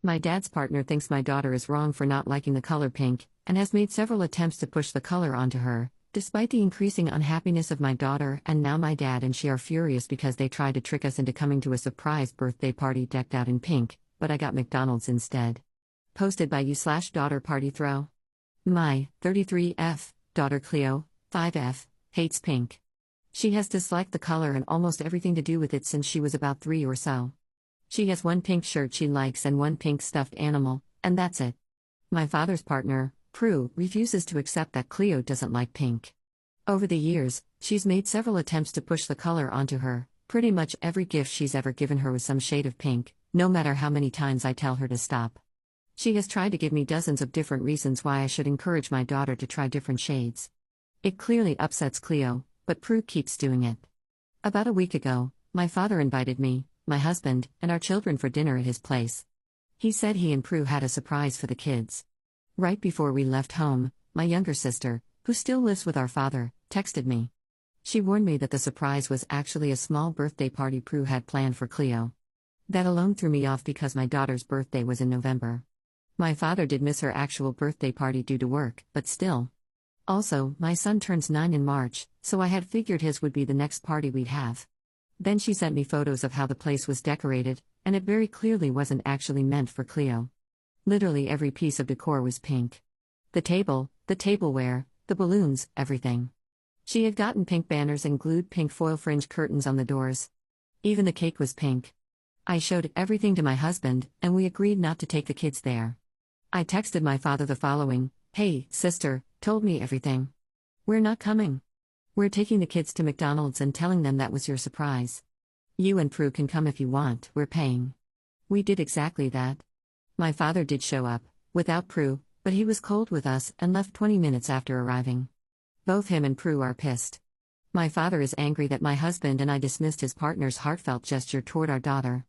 My dad's partner thinks my daughter is wrong for not liking the color pink, and has made several attempts to push the color onto her, despite the increasing unhappiness of my daughter, and now my dad and she are furious because they tried to trick us into coming to a surprise birthday party decked out in pink, but I got McDonald's instead. Posted by you/DaughterPartyThrow. My 33F daughter Cleo, 5F, hates pink. She has disliked the color and almost everything to do with it since she was about 3 or so. She has one pink shirt she likes and one pink stuffed animal, and that's it. My father's partner, Prue, refuses to accept that Cleo doesn't like pink. Over the years, she's made several attempts to push the color onto her. Pretty much every gift she's ever given her was some shade of pink, no matter how many times I tell her to stop. She has tried to give me dozens of different reasons why I should encourage my daughter to try different shades. It clearly upsets Cleo, but Prue keeps doing it. About a week ago, my father invited me, my husband, and our children for dinner at his place. He said he and Prue had a surprise for the kids. Right before we left home, my younger sister, who still lives with our father, texted me. She warned me that the surprise was actually a small birthday party Prue had planned for Cleo. That alone threw me off because my daughter's birthday was in November. My father did miss her actual birthday party due to work, but still. Also, my son turns 9 in March, so I had figured his would be the next party we'd have. Then she sent me photos of how the place was decorated, and it very clearly wasn't actually meant for Cleo. Literally every piece of decor was pink. The tableware, the balloons, everything. She had gotten pink banners and glued pink foil fringe curtains on the doors. Even the cake was pink. I showed everything to my husband, and we agreed not to take the kids there. I texted my father the following: "Hey, sister, told me everything. We're not coming. We're taking the kids to McDonald's and telling them that was your surprise. You and Prue can come if you want, we're paying." We did exactly that. My father did show up, without Prue, but he was cold with us and left 20 minutes after arriving. Both him and Prue are pissed. My father is angry that my husband and I dismissed his partner's heartfelt gesture toward our daughter.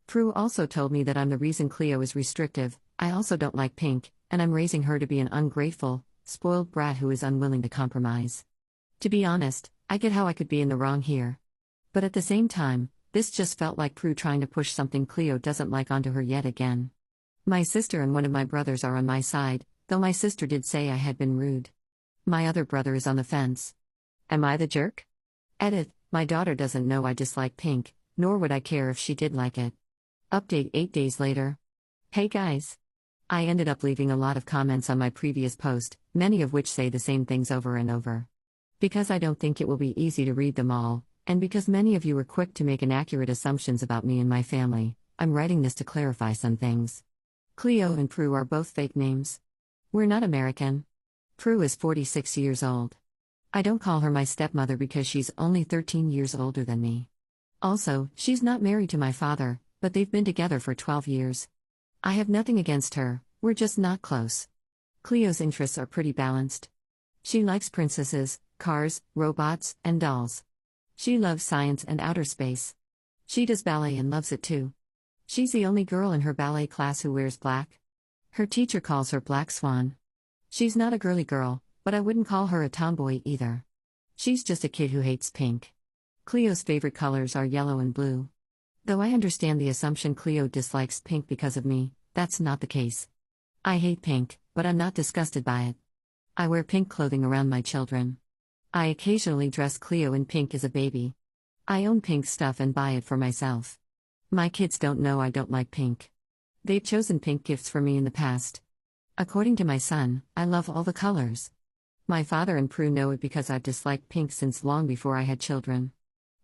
Prue also told me that I'm the reason Cleo is restrictive. I also don't like pink, and I'm raising her to be an ungrateful, spoiled brat who is unwilling to compromise. To be honest, I get how I could be in the wrong here. But at the same time, this just felt like Prue trying to push something Cleo doesn't like onto her yet again. My sister and one of my brothers are on my side, though my sister did say I had been rude. My other brother is on the fence. Am I the jerk? Edit: my daughter doesn't know I dislike pink, nor would I care if she did like it. Update 8 days later. Hey guys! I ended up leaving a lot of comments on my previous post, many of which say the same things over and over. Because I don't think it will be easy to read them all, and because many of you were quick to make inaccurate assumptions about me and my family, I'm writing this to clarify some things. Cleo and Prue are both fake names. We're not American. Prue is 46 years old. I don't call her my stepmother because she's only 13 years older than me. Also, she's not married to my father, but they've been together for 12 years. I have nothing against her, we're just not close. Cleo's interests are pretty balanced. She likes princesses, cars, robots, and dolls. She loves science and outer space. She does ballet and loves it too. She's the only girl in her ballet class who wears black. Her teacher calls her Black Swan. She's not a girly girl, but I wouldn't call her a tomboy either. She's just a kid who hates pink. Cleo's favorite colors are yellow and blue. Though I understand the assumption Cleo dislikes pink because of me, that's not the case. I hate pink, but I'm not disgusted by it. I wear pink clothing around my children. I occasionally dress Cleo in pink as a baby. I own pink stuff and buy it for myself. My kids don't know I don't like pink. They've chosen pink gifts for me in the past. According to my son, I love all the colors. My father and Prue know it because I've disliked pink since long before I had children.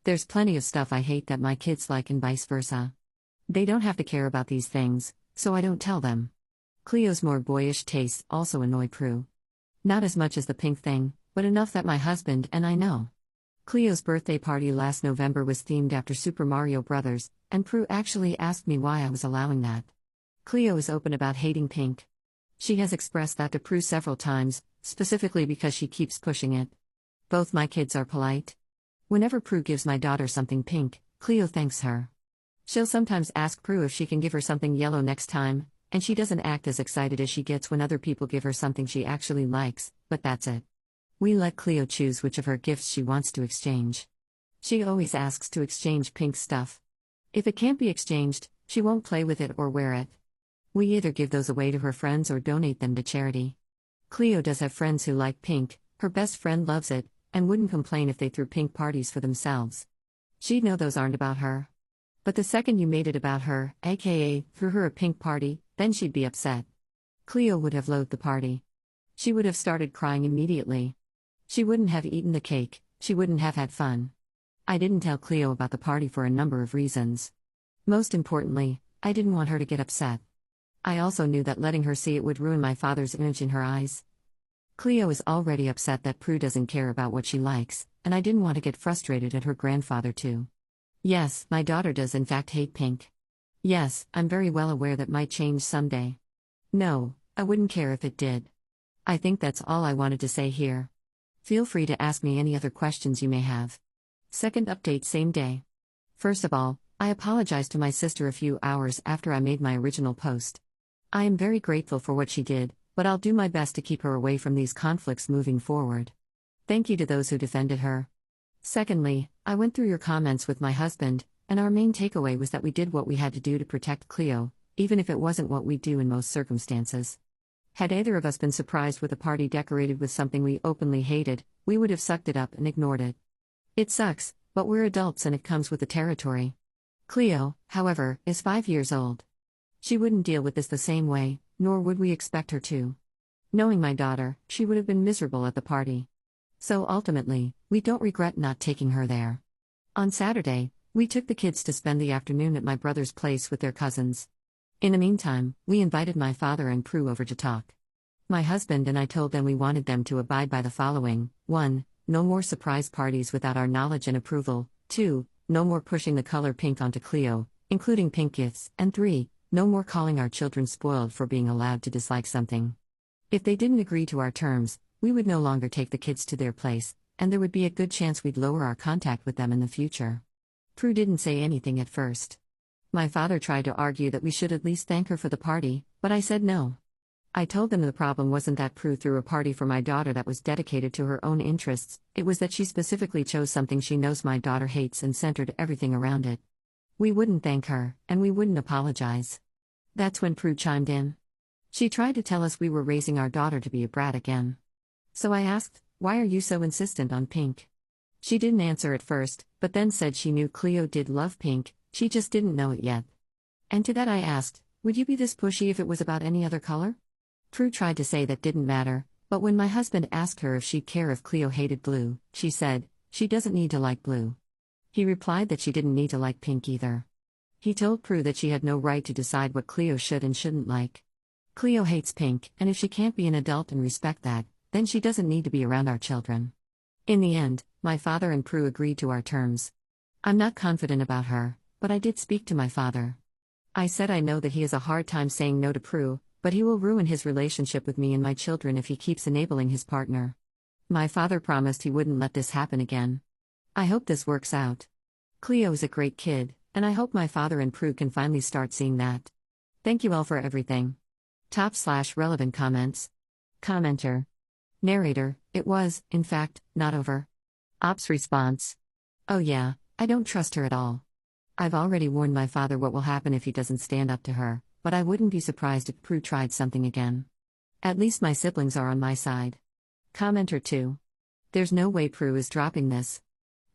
There's plenty of stuff I hate that my kids like and vice versa. They don't have to care about these things, so I don't tell them. Cleo's more boyish tastes also annoy Prue. Not as much as the pink thing, but enough that my husband and I know. Cleo's birthday party last November was themed after Super Mario Bros., and Prue actually asked me why I was allowing that. Cleo is open about hating pink. She has expressed that to Prue several times, specifically because she keeps pushing it. Both my kids are polite. Whenever Prue gives my daughter something pink, Cleo thanks her. She'll sometimes ask Prue if she can give her something yellow next time, and she doesn't act as excited as she gets when other people give her something she actually likes, but that's it. We let Cleo choose which of her gifts she wants to exchange. She always asks to exchange pink stuff. If it can't be exchanged, she won't play with it or wear it. We either give those away to her friends or donate them to charity. Cleo does have friends who like pink, her best friend loves it, and wouldn't complain if they threw pink parties for themselves. She'd know those aren't about her. But the second you made it about her, aka threw her a pink party, then she'd be upset. Cleo would have loathed the party. She would have started crying immediately. She wouldn't have eaten the cake, she wouldn't have had fun. I didn't tell Cleo about the party for a number of reasons. Most importantly, I didn't want her to get upset. I also knew that letting her see it would ruin my father's image in her eyes. Cleo is already upset that Prue doesn't care about what she likes, and I didn't want to get frustrated at her grandfather too. Yes, my daughter does in fact hate pink. Yes, I'm very well aware that might change someday. No, I wouldn't care if it did. I think that's all I wanted to say here. Feel free to ask me any other questions you may have. Second update same day. First of all, I apologized to my sister a few hours after I made my original post. I am very grateful for what she did, but I'll do my best to keep her away from these conflicts moving forward. Thank you to those who defended her. Secondly, I went through your comments with my husband, and our main takeaway was that we did what we had to do to protect Cleo, even if it wasn't what we do in most circumstances. Had either of us been surprised with a party decorated with something we openly hated, we would have sucked it up and ignored it. It sucks, but we're adults and it comes with the territory. Cleo, however, is 5 years old. She wouldn't deal with this the same way, nor would we expect her to. Knowing my daughter, she would have been miserable at the party. So ultimately, we don't regret not taking her there. On Saturday, we took the kids to spend the afternoon at my brother's place with their cousins. In the meantime, we invited my father and Prue over to talk. My husband and I told them we wanted them to abide by the following: 1. No more surprise parties without our knowledge and approval. 2. No more pushing the color pink onto Cleo, including pink gifts. And 3. No more calling our children spoiled for being allowed to dislike something. If they didn't agree to our terms, we would no longer take the kids to their place, and there would be a good chance we'd lower our contact with them in the future. Prue didn't say anything at first. My father tried to argue that we should at least thank her for the party, but I said no. I told them the problem wasn't that Prue threw a party for my daughter that was dedicated to her own interests, it was that she specifically chose something she knows my daughter hates and centered everything around it. We wouldn't thank her, and we wouldn't apologize. That's when Prue chimed in. She tried to tell us we were raising our daughter to be a brat again. So I asked, "Why are you so insistent on pink?" She didn't answer at first, but then said she knew Cleo did love pink, she just didn't know it yet. And to that I asked, "Would you be this pushy if it was about any other color?" Prue tried to say that didn't matter, but when my husband asked her if she'd care if Cleo hated blue, she said, "She doesn't need to like blue." He replied that she didn't need to like pink either. He told Prue that she had no right to decide what Cleo should and shouldn't like. Cleo hates pink, and if she can't be an adult and respect that, then she doesn't need to be around our children. In the end, my father and Prue agreed to our terms. I'm not confident about her, but I did speak to my father. I said I know that he has a hard time saying no to Prue, but he will ruin his relationship with me and my children if he keeps enabling his partner. My father promised he wouldn't let this happen again. I hope this works out. Cleo is a great kid, and I hope my father and Prue can finally start seeing that. Thank you all for everything. Top/relevant comments. Commenter. Narrator, it was, in fact, not over. Ops response. Oh yeah, I don't trust her at all. I've already warned my father what will happen if he doesn't stand up to her, but I wouldn't be surprised if Prue tried something again. At least my siblings are on my side. Commenter 2. There's no way Prue is dropping this.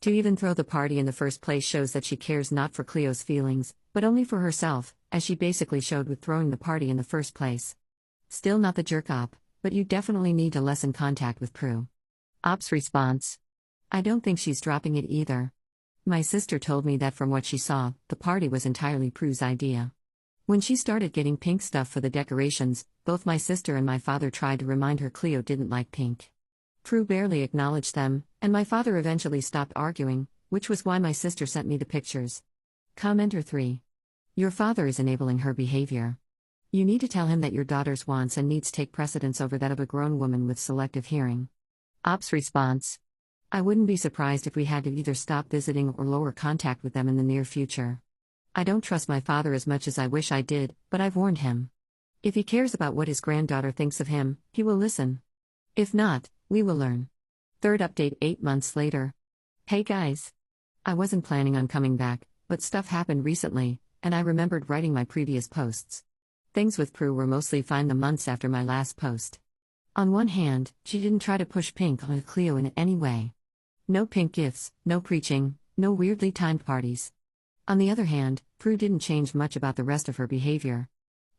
To even throw the party in the first place shows that she cares not for Cleo's feelings, but only for herself, as she basically showed with throwing the party in the first place. Still not the jerk-op, but you definitely need to lessen contact with Prue. Ops response. I don't think she's dropping it either. My sister told me that from what she saw, the party was entirely Prue's idea. When she started getting pink stuff for the decorations, both my sister and my father tried to remind her Cleo didn't like pink. Prue barely acknowledged them, and my father eventually stopped arguing, which was why my sister sent me the pictures. Commenter 3. Your father is enabling her behavior. You need to tell him that your daughter's wants and needs take precedence over that of a grown woman with selective hearing. Ops response. I wouldn't be surprised if we had to either stop visiting or lower contact with them in the near future. I don't trust my father as much as I wish I did, but I've warned him. If he cares about what his granddaughter thinks of him, he will listen. If not, we will learn. Third update 8 months later. Hey guys. I wasn't planning on coming back, but stuff happened recently, and I remembered writing my previous posts. Things with Prue were mostly fine the months after my last post. On one hand, she didn't try to push pink on Cleo in any way. No pink gifts, no preaching, no weirdly timed parties. On the other hand, Prue didn't change much about the rest of her behavior.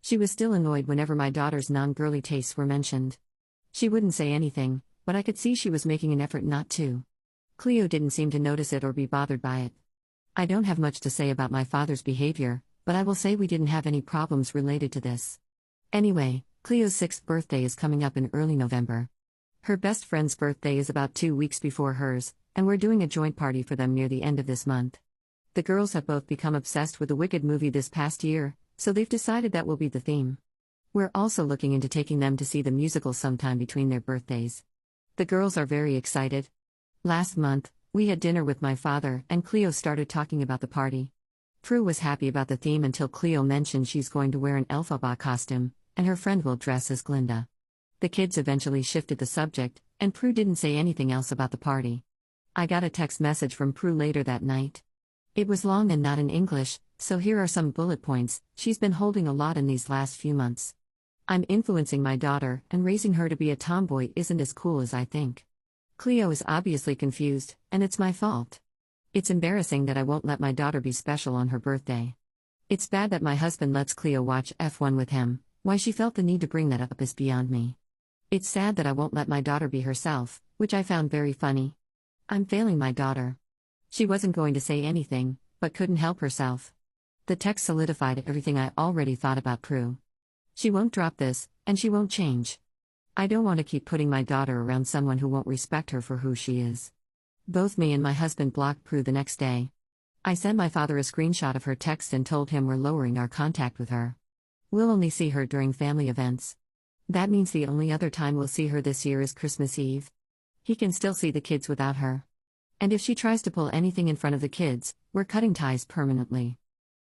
She was still annoyed whenever my daughter's non-girly tastes were mentioned. She wouldn't say anything, but I could see she was making an effort not to. Cleo didn't seem to notice it or be bothered by it. I don't have much to say about my father's behavior, but I will say we didn't have any problems related to this. Anyway, Cleo's 6th birthday is coming up in early November. Her best friend's birthday is about 2 weeks before hers, and we're doing a joint party for them near the end of this month. The girls have both become obsessed with the Wicked movie this past year, so they've decided that will be the theme. We're also looking into taking them to see the musical sometime between their birthdays. The girls are very excited. Last month, we had dinner with my father, and Cleo started talking about the party. Prue was happy about the theme until Cleo mentioned she's going to wear an Elphaba costume, and her friend will dress as Glinda. The kids eventually shifted the subject, and Prue didn't say anything else about the party. I got a text message from Prue later that night. It was long and not in English, so here are some bullet points she's been holding a lot in these last few months. I'm influencing my daughter, and raising her to be a tomboy isn't as cool as I think. Cleo is obviously confused, and it's my fault. It's embarrassing that I won't let my daughter be special on her birthday. It's bad that my husband lets Cleo watch F1 with him. Why she felt the need to bring that up is beyond me. It's sad that I won't let my daughter be herself, which I found very funny. I'm failing my daughter. She wasn't going to say anything, but couldn't help herself. The text solidified everything I already thought about Prue. She won't drop this, and she won't change. I don't want to keep putting my daughter around someone who won't respect her for who she is. Both me and my husband blocked Prue the next day. I sent my father a screenshot of her text and told him we're lowering our contact with her. We'll only see her during family events. That means the only other time we'll see her this year is Christmas Eve. He can still see the kids without her. And if she tries to pull anything in front of the kids, we're cutting ties permanently.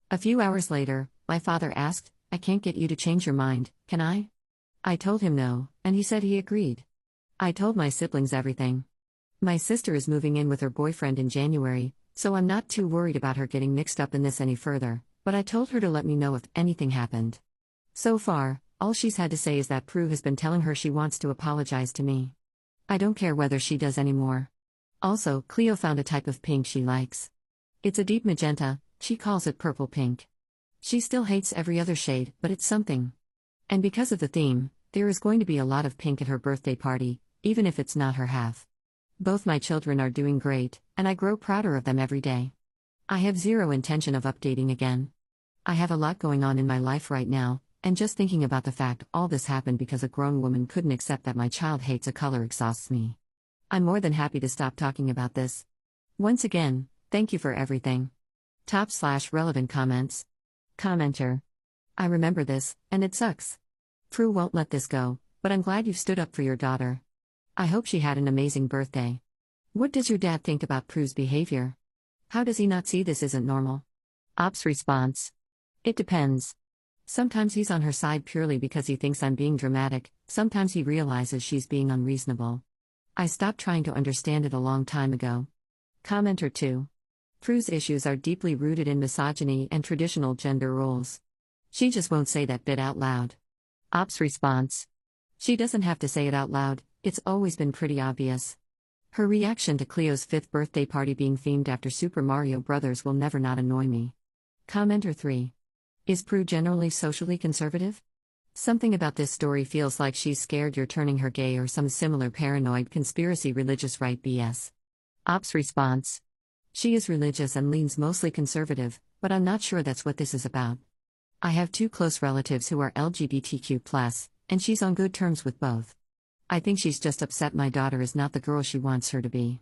A few hours later, my father asked, I can't get you to change your mind, can I? I told him no, and he said he agreed. I told my siblings everything. My sister is moving in with her boyfriend in January, so I'm not too worried about her getting mixed up in this any further, but I told her to let me know if anything happened. So far, all she's had to say is that Prue has been telling her she wants to apologize to me. I don't care whether she does anymore. Also, Cleo found a type of pink she likes. It's a deep magenta, she calls it purple pink. She still hates every other shade, but it's something. And because of the theme, there is going to be a lot of pink at her birthday party, even if it's not her half. Both my children are doing great, and I grow prouder of them every day. I have zero intention of updating again. I have a lot going on in my life right now, and just thinking about the fact all this happened because a grown woman couldn't accept that my child hates a color exhausts me. I'm more than happy to stop talking about this. Once again, thank you for everything. /relevant comments. Commenter. I remember this, and it sucks. Prue won't let this go, but I'm glad you've stood up for your daughter. I hope she had an amazing birthday. What does your dad think about Prue's behavior? How does he not see this isn't normal? Ops response. It depends. Sometimes he's on her side purely because he thinks I'm being dramatic, sometimes he realizes she's being unreasonable. I stopped trying to understand it a long time ago. Commenter 2. Prue's issues are deeply rooted in misogyny and traditional gender roles. She just won't say that bit out loud. Ops response. She doesn't have to say it out loud, it's always been pretty obvious. Her reaction to Cleo's 5th birthday party being themed after Super Mario Bros. Will never not annoy me. Commenter 3. Is Prue generally socially conservative? Something about this story feels like she's scared you're turning her gay or some similar paranoid conspiracy religious right BS. Ops response. She is religious and leans mostly conservative, but I'm not sure that's what this is about. I have 2 close relatives who are LGBTQ+, and she's on good terms with both. I think she's just upset my daughter is not the girl she wants her to be.